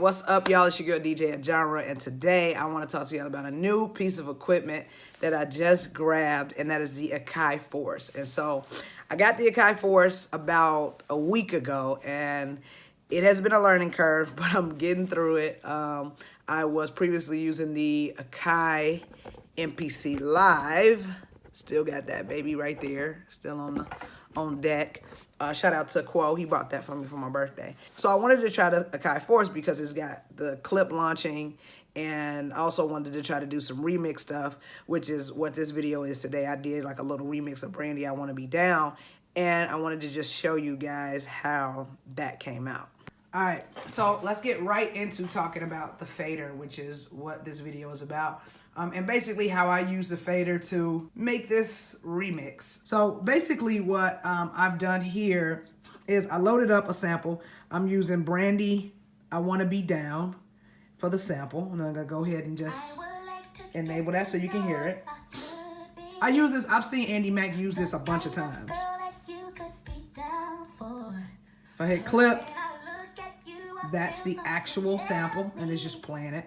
what's up, y'all? It's your girl DJ Genre, and today I want to talk to y'all about a new piece of equipment that I just grabbed, and that is the AKAI Force. And so I got the AKAI Force about a week ago, and it has been a learning curve, but I'm getting through it. I was previously using the AKAI MPC Live. Still got that baby right there, still on deck. Shout out to Quo, he bought that for me for my birthday. So I wanted to try the AKAI Force because it's got the clip launching, and I also wanted to try to do some remix stuff, which is what this video is today. I did like a little remix of Brandy, I Wanna Be Down, and I wanted to just show you guys how that came out. All right, so let's get right into talking about the fader, which is what this video is about. And basically how I use the fader to make this remix. So basically what I've done here is I loaded up a sample. I'm using Brandy, I Wanna Be Down for the sample. And I'm gonna go ahead and just enable that so you can hear it. I use this, I've seen Andy Mack use this a bunch of times. If I hit clip, that's the actual sample, and it's just playing it.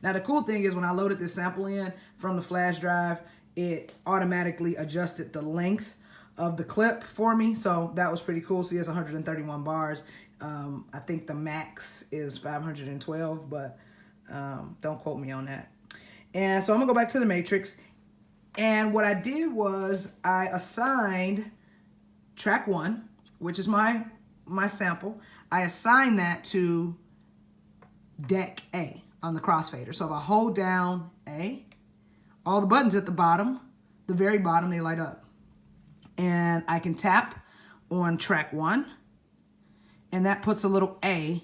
Now the cool thing is when I loaded this sample in from the flash drive, it automatically adjusted the length of the clip for me, so that was pretty cool. See, it's 131 bars. I think the max is 512, but don't quote me on that. And so I'm gonna go back to the matrix, and what I did was I assigned track 1, which is my sample. I assigned that to deck A on the Crossfader. So if I hold down A, all the buttons at the bottom, the very bottom, they light up. And I can tap on track 1, and that puts a little A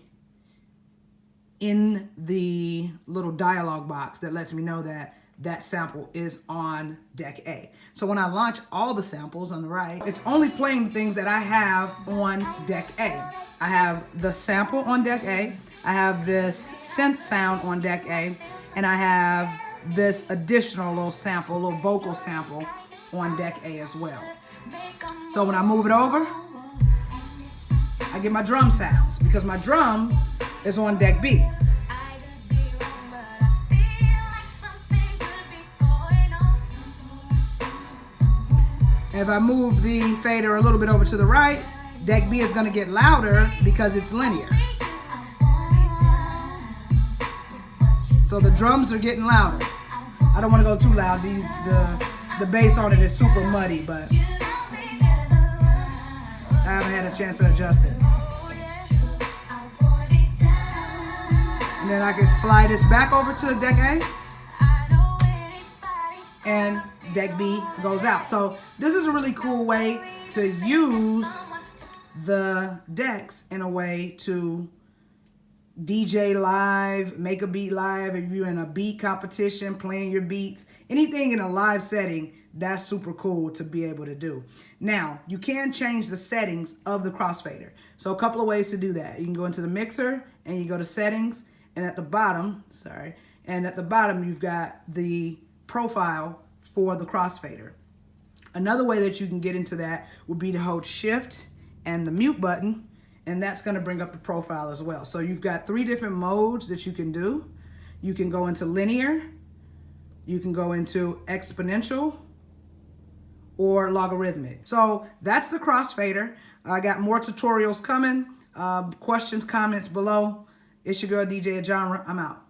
in the little dialog box that lets me know that that sample is on deck A. So when I launch all the samples on the right, it's only playing things that I have on deck A. I have the sample on deck A, I have this synth sound on deck A, and I have this additional little sample, little vocal sample on deck A as well. So when I move it over, I get my drum sounds because my drum is on deck B. If I move the fader a little bit over to the right, deck B is going to get louder because it's linear. So the drums are getting louder. I don't want to go too loud. The bass on it is super muddy, but I haven't had a chance to adjust it. And then I can fly this back over to deck A, and deck B goes out. So this is a really cool way to use the decks in a way to DJ live, make a beat live. If you're in a beat competition, playing your beats, anything in a live setting, that's super cool to be able to do. Now, you can change the settings of the Crossfader. So a couple of ways to do that. You can go into the mixer and you go to settings, and at the bottom, you've got the profile for the Crossfader. Another way that you can get into that would be to hold shift and the mute button, and that's going to bring up the profile as well. So you've got 3 different modes that you can do. You can go into linear, you can go into exponential, or logarithmic. So that's the Crossfader. I got more tutorials coming. Questions, comments below. It's your girl DJ Genre. I'm out.